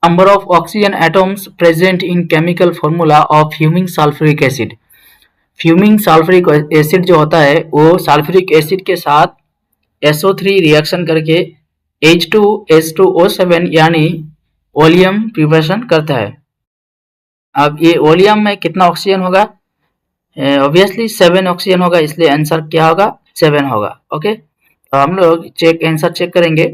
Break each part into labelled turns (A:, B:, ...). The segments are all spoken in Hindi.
A: number of oxygen atoms present in chemical formula of fuming sulfuric acid. Fuming sulphuric acid जो होता है वो सल्फ्यूरिक एसिड के साथ SO3 रिएक्शन करके H2H2O7 यानी ओलियम प्रिपरेशन करता है। अब ये ओलियम में कितना ऑक्सीजन होगा? ऑब्वियसली 7 ऑक्सीजन होगा, इसलिए आंसर क्या होगा? 7 होगा। ओके, तो हम लोग आंसर चेक करेंगे।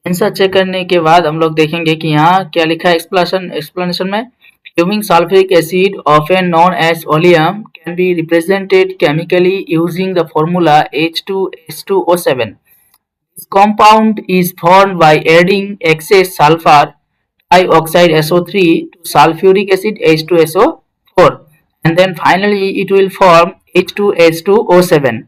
A: आंसर चेक करने के बाद हम लोग देखेंगे कि यहाँ क्या लिखा है एक्सप्लेनेशन में। Fuming sulfuric acid, often known as oleum, can be represented chemically using the formula H2H2O7. This compound is formed by adding excess sulfur dioxide SO3 to sulfuric acid H2SO4, and then finally it will form H2H2O7.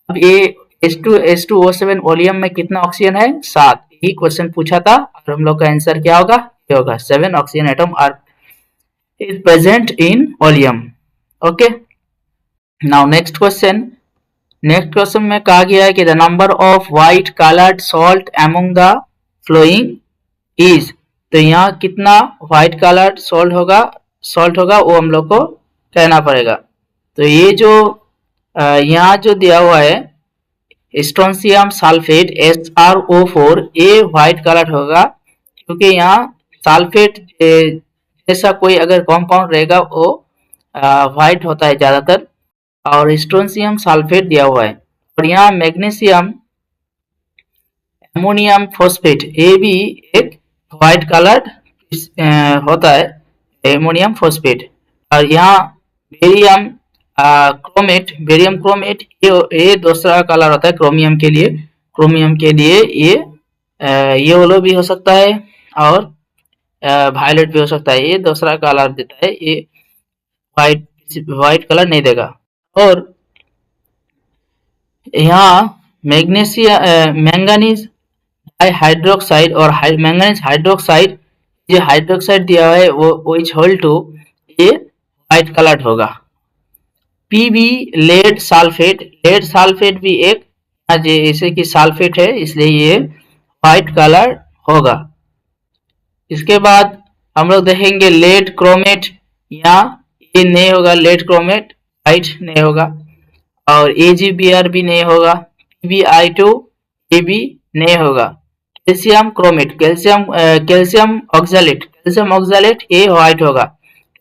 A: अब ये H2H2O7 ओलियम में कितना ऑक्सीजन है? 7। यही क्वेश्चन पूछा था और हम लोग का आंसर क्या होगा? ये होगा 7 oxygen atom are is present in oleum. Okay, now next question में कहा गया है कि the number of white colored salt among the flowing is, तो यहाँ कितना white colored salt होगा वो हम लोग को कहना पड़ेगा। तो ये जो यहाँ जो दिया हुआ है स्ट्रोंशियम सल्फेट SrO4, ये व्हाइट कलर होगा क्योंकि यहाँ सल्फेट जैसा कोई अगर कंपाउंड रहेगा वो व्हाइट होता है ज़्यादातर, और स्ट्रोंशियम सल्फेट दिया हुआ है। और यहाँ मैग्नीशियम एमोनियम फॉस्फेट, ये भी एक व्हाइट कलर होता है, एमोनियम फॉस्फेट। और यहाँ बेरियम क्रोमेट ये दूसरा कलर होता है क्रोमियम के लिए ये येलो भी हो सकता है और वायलेट भी हो सकता है। ये दूसरा कलर देता है, ये व्हाइट कलर नहीं देगा। और यहाँ मैंगनीज हाइड्रोक्साइड और मैंगनीज हाइड्रोक्साइड, जो हाइड्रोक्साइड दिया है वो इज होल टू, ये व्हाइट कलर होगा। पीबी लेड सल्फेट भी एक जैसे कि सल्फेट है, इसलिए ये व्हाइट कलर होगा। इसके बाद हम लोग देखेंगे लेड क्रोमेट, यहाँ ये नहीं होगा, लेड क्रोमेट व्हाइट नहीं होगा। और AgBr भी नहीं होगा, PbI2 ये भी नहीं होगा। कैल्शियम क्रोमेट, कैल्शियम ऑक्सैलेट ये व्हाइट होगा,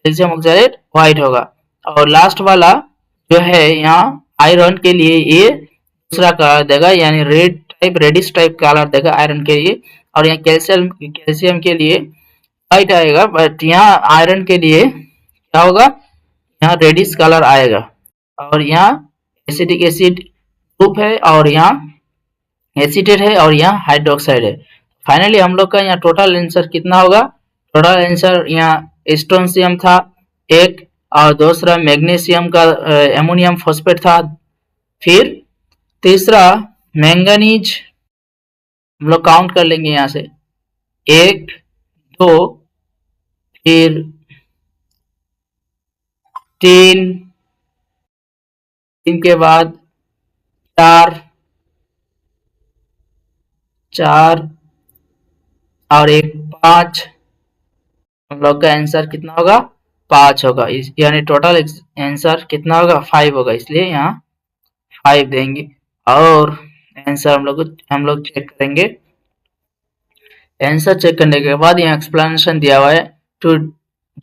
A: कैल्शियम ऑक्सैलेट व्हाइट होगा। और लास्ट वाला जो है यहाँ आयरन के लिए ये दूसरा कलर देगा, यानी रेडिश टाइप कलर देगा आयरन के लिए। और यहाँ कैल्शियम के लिए व्हाइट आएगा, बट यहाँ आयरन के लिए क्या होगा? यहाँ रेडिश कलर आएगा। और यहाँ एसिटिक एसिड ग्रुप है और यहाँ एसीटेट है और यहाँ हाइड्रोक्साइड है। फाइनली हम लोग का यहाँ टोटल आंसर कितना होगा? टोटल आंसर यहाँ स्ट्रोंशियम था एक, और दूसरा मैग्नीशियम का एमोनियम फॉस्फेट था, फिर तीसरा मैंगनीज, हम लोग काउंट कर लेंगे यहाँ से 1 2 फिर 3 के बाद 4 और 1 5, हम लोग का आंसर कितना होगा? 5 होगा। यानी टोटल आंसर कितना होगा? 5 होगा, इसलिए यहाँ 5 देंगे। और आंसर हम लोग चेक करेंगे। आंसर चेक करने के बाद यहाँ एक्सप्लेनेशन दिया हुआ है। To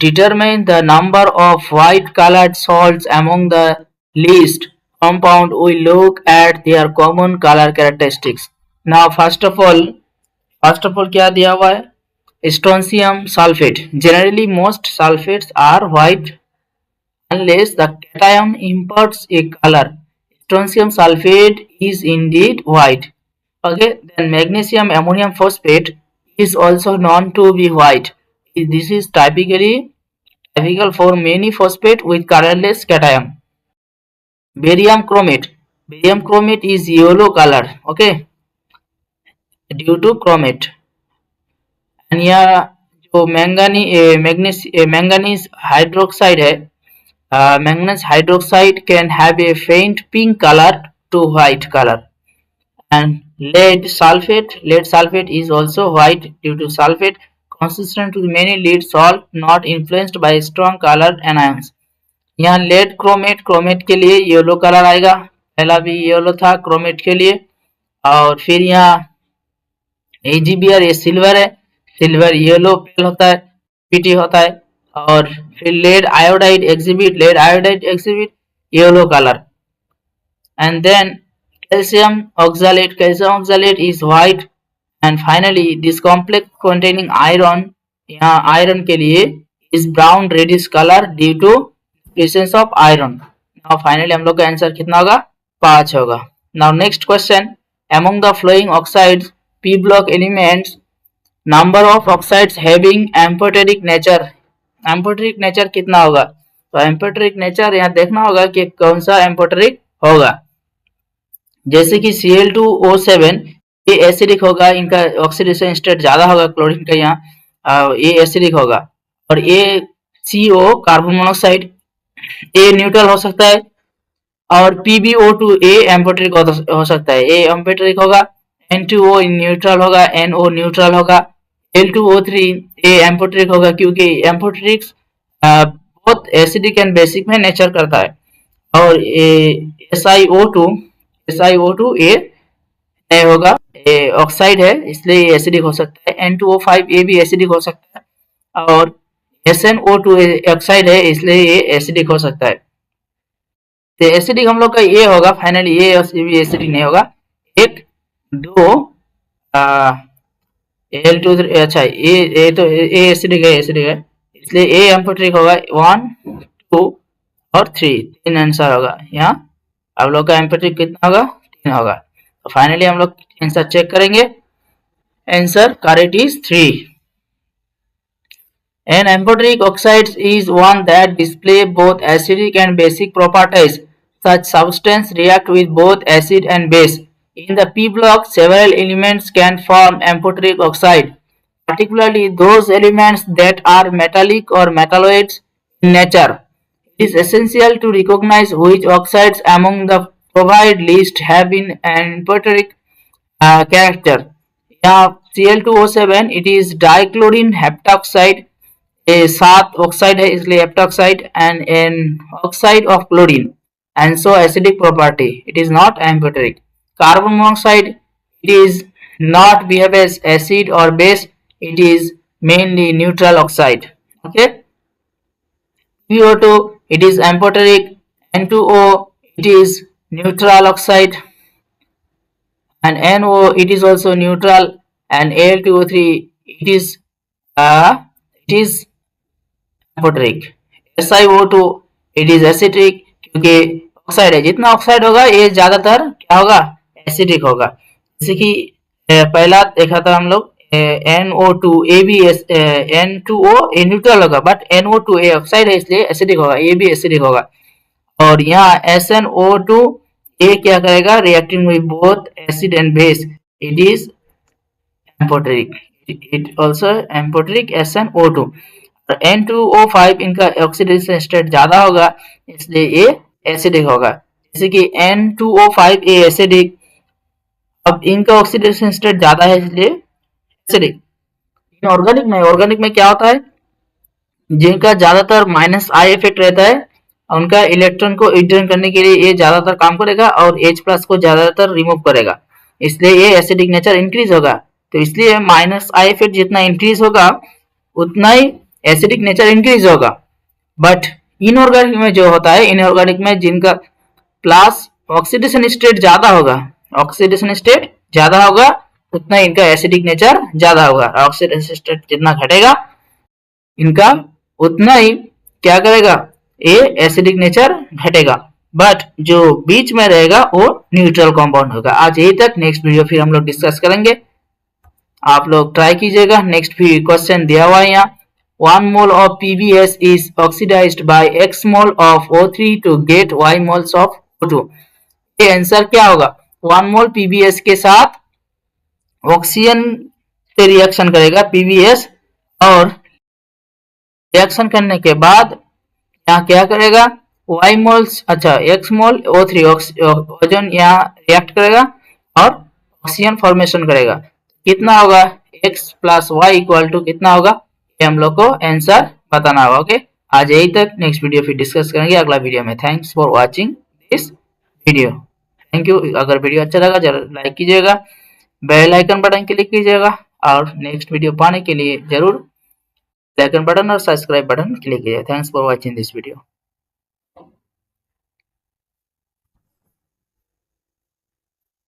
A: determine the number of white coloured salts among the list compound, we look at their common color characteristics. Now first of all क्या दिया हुआ है? Strontium sulfate. Generally most sulfates are white unless the cation imparts a color. Strontium sulfate is indeed white. Okay, then magnesium ammonium phosphate is also known to be white. This is typical for many phosphate with colorless cation. Barium chromate is yellow color, okay, due to chromate. And यहाँ जो मैंगनीज हाइड्रोक्साइड है, manganese hydroxide can have a faint pink color to white color. And lead sulfate is also white due to sulfate consistent with many lead salt, not influenced by strong colored anions. यहाँ लेड क्रोमेट के लिए येलो कलर आएगा, पहला भी येलो था क्रोमेट के लिए। और फिर यहाँ AgBr ये सिल्वर है, सिल्वर येलो पेल होता है, पीटी होता है। और फिर lead iodide exhibit yellow colour. And then calcium oxalate is white. And finally this complex containing iron, यहाँ आयरन के लिए is brown reddish colour due to presence of iron. Now finally हम लोग का आंसर कितना होगा, 5 होगा। Now next question, among the flowing oxides p block elements, number of oxides having amphoteric nature, amphoteric nature कितना होगा। तो एम्फोटेरिक नेचर यहाँ देखना होगा कि कौन सा एम्फोटेरिक होगा। जैसे कि Cl2O7 ये एसिडिक होगा, इनका ऑक्सीडेशन स्टेट ज्यादा होगा क्लोरीन का, यहाँ ये एसिडिक होगा। और ये CO carbon monoxide a neutral हो सकता है। और PbO2 ए एम्फोटेरिक हो सकता है, ए एम्फोटेरिक होगा। N2O न्यूट्रल होगा, NO न्यूट्रल होगा। L2O3 ए एम्फोटेरिक होगा, क्योंकि एम्फोटेरिक्स बहुत एसिडिक एंड बेसिक में नेचर करता है। और SiO2 ए होगा, ए ऑक्साइड है इसलिए ये एसिडिक हो सकता है। N2O5 ये भी एसिडिक हो सकता है। और SnO2 ऑक्साइड है इसलिए ये एसिडिक हो सकता है। तो एसिडिक हम लोग का ये होगा, फाइनली ये भी एसिडिक नहीं होगा। 1 2 L2 अच्छा ये तो ए एसिडिक है इसलिए ए एम्फोटेरिक होगा। 1 2 और 3 आंसर होगा। यहाँ आप लोग का एम्फोटेरिक कितना होगा, 3 होगा। तो फाइनली हम लोग आंसर चेक करेंगे। Answer correct is 3। An amphoteric oxide is one that display both acidic and basic properties. Such substances react with both acid and base. In the p block, several elements can form amphoteric oxide, particularly those elements that are metallic or metalloids in nature. It is essential to recognize which oxides among the provided list have an amphoteric character. यहाँ Cl2O7 it is dichlorine heptoxide, a 7 oxide है इसलिए heptoxide, and an oxide of chlorine and so acidic property, it is not amphoteric. Carbon monoxide it is not behave as acid और base, it is mainly neutral oxide. Okay, PO2 it is amphoteric, N2O it is neutral oxide, and NO it is also neutral, and Al2O3 it is amphoteric. SiO2 it is acidic, क्योंकि ऑक्साइड है, जितना ऑक्साइड होगा ये ज्यादातर क्या होगा, एसिडिक होगा। जैसे कि पहला देखा था हम लोग NO2 ए भी N2O ए न्यूट्रल होगा, बट NO2 ए ऑक्साइड है इसलिए एसिडिक होगा, ये भी एसिडिक होगा। और यहाँ SnO2 ए क्या करेगा, reacting with both acid and base, it is amphoteric, it also amphoteric SnO2। N2O5 इनका ऑक्सीडेशन स्टेट ज्यादा होगा इसलिए ये एसिडिक होगा। जैसे कि N2O5 ए एसिडिक, अब इनका ऑक्सीडेशन स्टेट ज्यादा है इसलिए एसिडिक। ऑर्गेनिक में क्या होता है, जिनका ज्यादातर माइनस आई इफेक्ट रहता है उनका इलेक्ट्रॉन को रिटर्न करने के लिए ये ज्यादातर काम करेगा और H+ को ज्यादातर रिमूव करेगा, इसलिए ये एसिडिक नेचर इंक्रीज होगा। तो इसलिए माइनस आई इफेक्ट जितना इंक्रीज होगा उतना ही एसिडिक नेचर इंक्रीज होगा। बट इनऑर्गेनिक में जो होता है, इनऑर्गेनिक में जिनका प्लस ऑक्सीडेशन स्टेट ज्यादा होगा उतना इनका एसिडिक नेचर ज्यादा होगा। ऑक्सीडेशन स्टेट जितना घटेगा इनका उतना ही क्या करेगा, ये एसिडिक नेचर घटेगा। बट जो बीच में रहेगा वो न्यूट्रल कंपाउंड होगा। आज यही तक, नेक्स्ट वीडियो फिर हम लोग डिस्कस करेंगे, आप लोग ट्राई कीजिएगा। नेक्स्ट भी क्वेश्चन दिया हुआ है यहाँ, 1 mole of PbS is oxidized by X mole of O3 to get Y moles of O2। ये आंसर क्या होगा, 1 mole PbS के साथ ऑक्सीजन से रिएक्शन करेगा PbS, और रिएक्शन करने के बाद यहाँ क्या करेगा, Y मोल्स अच्छा X मोल O3 ओजोन यहाँ रिएक्ट करेगा और ऑक्सीजन फॉर्मेशन करेगा। कितना होगा, x plus Y equal to कितना होगा, ये हम लोग को आंसर बताना होगा। ओके, आज यही तक, नेक्स्ट वीडियो फिर डिस्कस करेंगे अगला वीडियो में। Thanks for watching this video, thank you. अगर वीडियो अच्छा लगा जरूर लाइक कीजिएगा, बेल आइकन बटन क्लिक कीजिएगा और नेक्स्ट वीडियो पाने के लिए जरूर बेल आइकन बटन और सब्सक्राइब बटन क्लिक कीजिए। Thanks for watching this video.